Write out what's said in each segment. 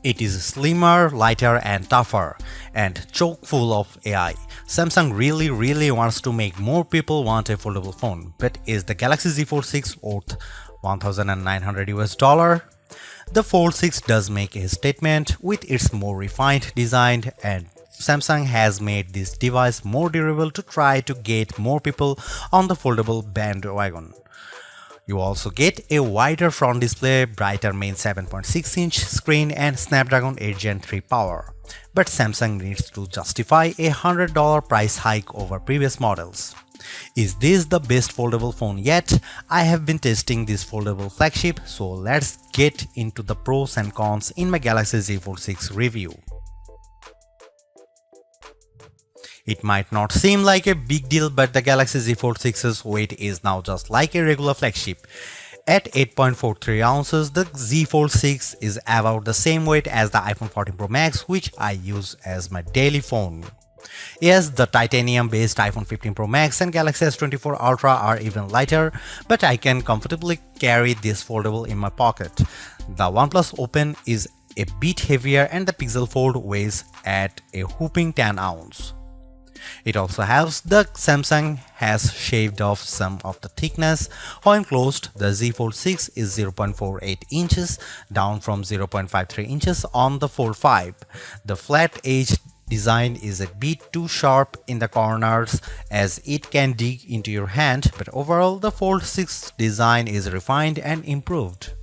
It is slimmer, lighter and tougher, and chock full of AI. Samsung really wants to make more people want a foldable phone, but is the Galaxy Z Fold 6 worth $1,900? The Fold 6 does make a statement with its more refined design, and Samsung has made this device more durable to try to get more people on the foldable bandwagon. You also get a wider front display, brighter main 7.6-inch screen and Snapdragon 8 Gen 3 power. But Samsung needs to justify a $100 price hike over previous models. Is this the best foldable phone yet? I have been testing this foldable flagship, so let's get into the pros and cons in my Galaxy Z Fold 6 review. It might not seem like a big deal, but the Galaxy Z Fold 6's weight is now just like a regular flagship. At 8.43 ounces, the Z Fold 6 is about the same weight as the iPhone 14 Pro Max, which I use as my daily phone. Yes, the titanium-based iPhone 15 Pro Max and Galaxy S24 Ultra are even lighter, but I can comfortably carry this foldable in my pocket. The OnePlus Open is a bit heavier and the Pixel Fold weighs at a whopping 10 ounces. It also helps that Samsung has shaved off some of the thickness. When closed, the Z Fold 6 is 0.48 inches, down from 0.53 inches on the Fold 5. The flat edge design is a bit too sharp in the corners as it can dig into your hand, but overall the Fold 6 design is refined and improved.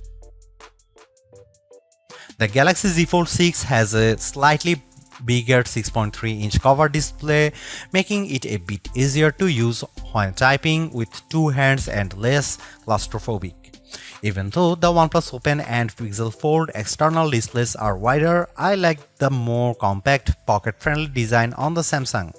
The Galaxy Z Fold 6 has a slightly bigger 6.3-inch cover display, making it a bit easier to use when typing with two hands and less claustrophobic. Even though the OnePlus Open and Pixel Fold external displays are wider, I like the more compact, pocket-friendly design on the Samsung.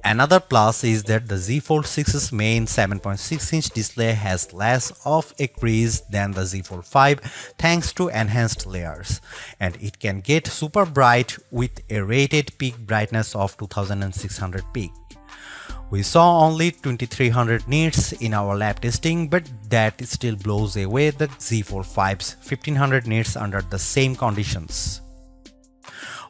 Another plus is that the Z Fold 6's main 7.6-inch display has less of a crease than the Z Fold 5 thanks to enhanced layers, and it can get super bright with a rated peak brightness of 2600 peak. We saw only 2300 nits in our lab testing, but that still blows away the Z Fold 5's 1500 nits under the same conditions.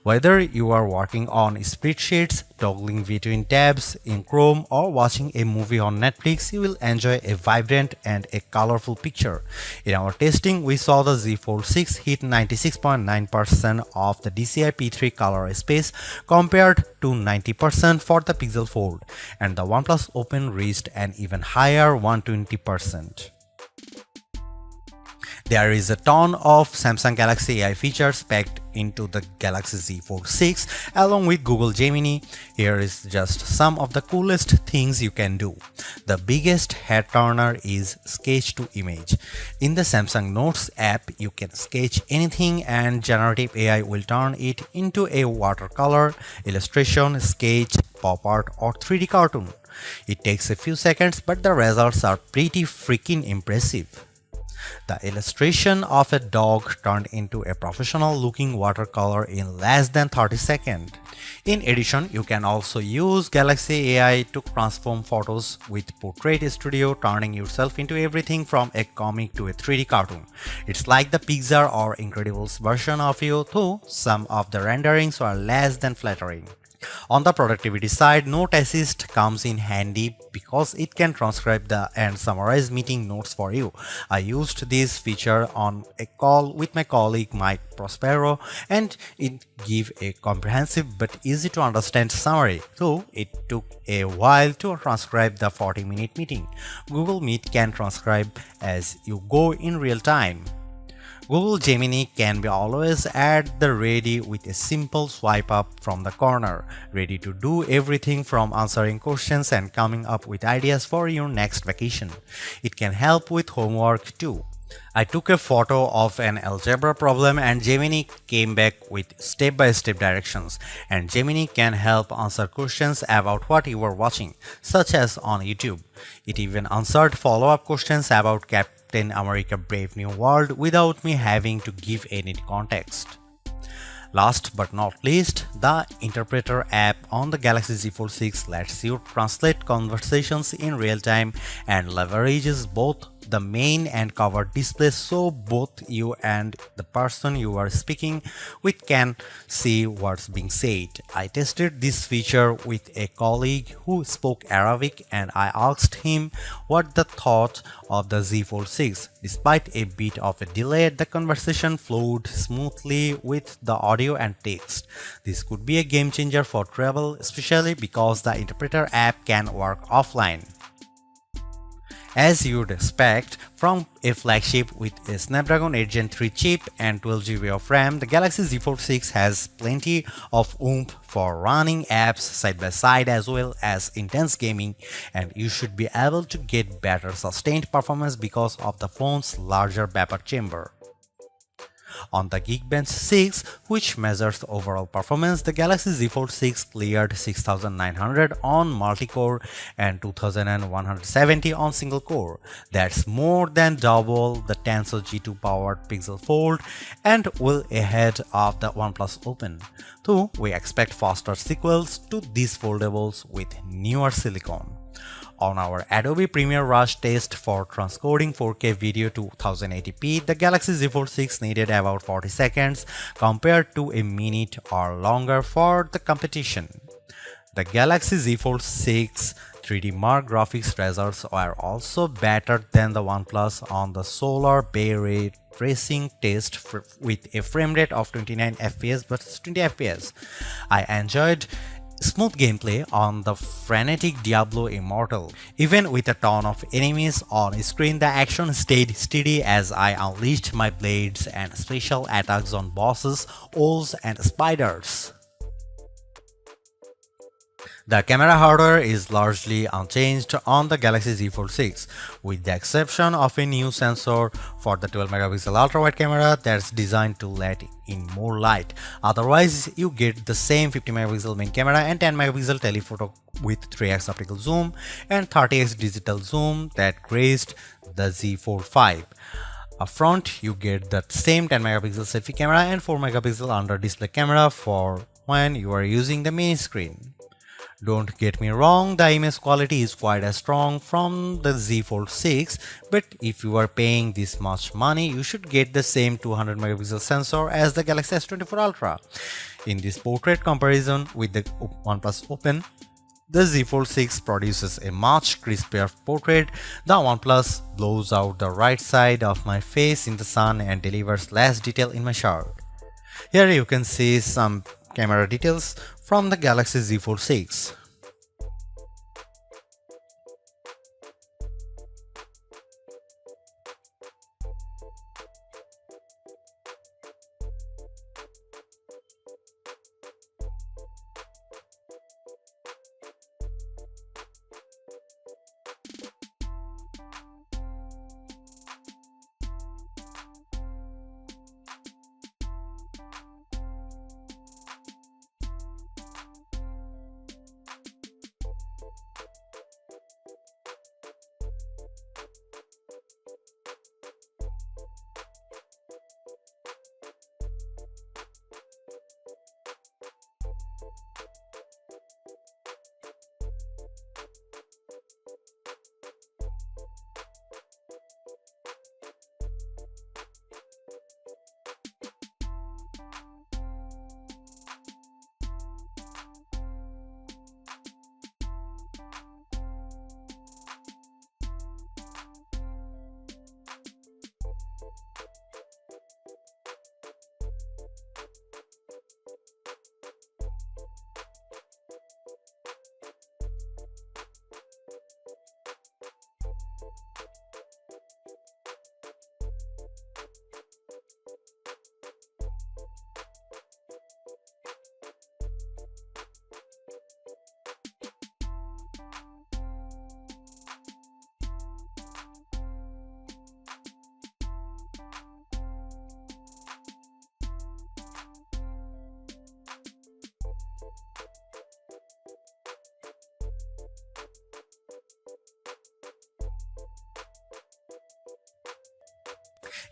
Whether you are working on spreadsheets, toggling between tabs in Chrome, or watching a movie on Netflix, you will enjoy a vibrant and a colorful picture. In our testing, we saw the Z Fold 6 hit 96.9% of the DCI P3 color space compared to 90% for the Pixel Fold, and the OnePlus Open reached an even higher 120%. There is a ton of Samsung Galaxy AI features packed into the Galaxy Z Fold 6 along with Google Gemini. Here is just some of the coolest things you can do. The biggest head turner is sketch to image. In the Samsung Notes app, you can sketch anything and generative AI will turn it into a watercolor, illustration, sketch, pop art or 3D cartoon. It takes a few seconds, but the results are pretty freaking impressive. The illustration of a dog turned into a professional-looking watercolor in less than 30 seconds. In addition, you can also use Galaxy AI to transform photos with Portrait Studio, turning yourself into everything from a comic to a 3D cartoon. It's like the Pixar or Incredibles version of you, though some of the renderings are less than flattering. On the productivity side, Note Assist comes in handy because it can transcribe and summarize meeting notes for you. I used this feature on a call with my colleague Mike Prospero, and it gave a comprehensive but easy to understand summary, though it took a while to transcribe the 40-minute meeting. Google Meet can transcribe as you go in real time. Google Gemini can be always at the ready with a simple swipe up from the corner, ready to do everything from answering questions and coming up with ideas for your next vacation. It can help with homework too. I took a photo of an algebra problem and Gemini came back with step-by-step directions, and Gemini can help answer questions about what you were watching, such as on YouTube. It even answered follow-up questions about Captain America Brave New World without me having to give any context. Last but not least, the Interpreter app on the Galaxy Z Fold 6 lets you translate conversations in real time and leverages both the main and covered display so both you and the person you are speaking with can see what's being said. I tested this feature with a colleague who spoke Arabic and I asked him what the thought of the Z Fold 6. Despite a bit of a delay, the conversation flowed smoothly with the audio and text. This could be a game changer for travel, especially because the interpreter app can work offline. As you'd expect from a flagship with a Snapdragon 8 Gen 3 chip and 12GB of RAM, the Galaxy Z Fold 6 has plenty of oomph for running apps side by side as well as intense gaming, and you should be able to get better sustained performance because of the phone's larger vapor chamber. On the Geekbench 6, which measures overall performance, the Galaxy Z Fold 6 cleared 6900 on multi-core and 2170 on single-core. That's more than double the Tensor G2 powered Pixel Fold and well ahead of the OnePlus Open. Though we expect faster sequels to these foldables with newer silicon. On our Adobe Premiere Rush test for transcoding 4K video to 1080p, the Galaxy Z Fold 6 needed about 40 seconds compared to a minute or longer for the competition. The Galaxy Z Fold 6 3D Mark graphics results are also better than the OnePlus on the Solar Bay Ray tracing test with a frame rate of 29 fps versus 20 fps. I enjoyed smooth gameplay on the frenetic Diablo Immortal. Even with a ton of enemies on screen, the action stayed steady as I unleashed my blades and special attacks on bosses, owls and spiders. The camera hardware is largely unchanged on the Galaxy Z Fold 6, with the exception of a new sensor for the 12MP ultra-wide camera that's designed to let in more light. Otherwise, you get the same 50MP main camera and 10MP telephoto with 3x optical zoom and 30x digital zoom that graced the Z Fold 5. Up front, you get the same 10MP selfie camera and 4MP under display camera for when you are using the main screen. Don't get me wrong, the image quality is quite as strong from the Z Fold 6, but if you are paying this much money, you should get the same 200MP sensor as the Galaxy S24 Ultra. In this portrait comparison with the OnePlus Open, the Z Fold 6 produces a much crispier portrait. The OnePlus blows out the right side of my face in the sun and delivers less detail in my shirt. Here you can see some camera details from the Galaxy Z Fold 6.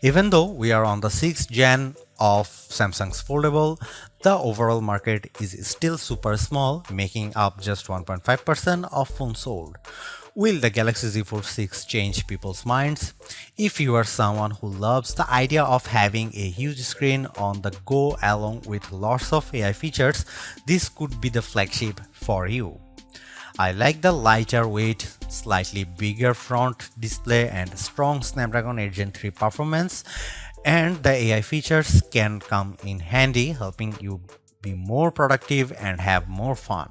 Even though we are on the 6th gen of Samsung's foldable, the overall market is still super small, making up just 1.5% of phones sold. Will the Galaxy Z Fold 6 change people's minds? If you are someone who loves the idea of having a huge screen on the go along with lots of AI features, this could be the flagship for you. I like the lighter weight, slightly bigger front display and strong Snapdragon 8 Gen 3 performance, and the AI features can come in handy, helping you be more productive and have more fun.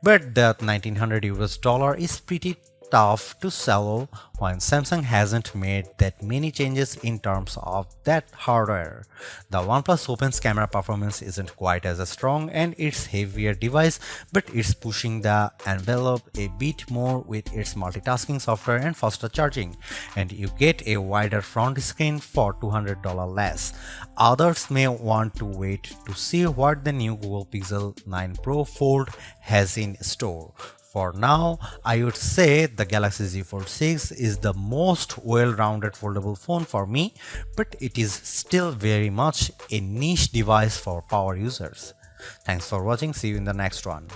But that 1900 US dollar is pretty tough to swallow when Samsung hasn't made that many changes in terms of that hardware. The OnePlus Open's camera performance isn't quite as strong and it's heavier device, but it's pushing the envelope a bit more with its multitasking software and faster charging, and you get a wider front screen for $200 less. Others may want to wait to see what the new Google Pixel 9 Pro Fold has in store. For now, I would say the Galaxy Z Fold 6 is the most well-rounded foldable phone for me, but it is still very much a niche device for power users. Thanks for watching. See you in the next one.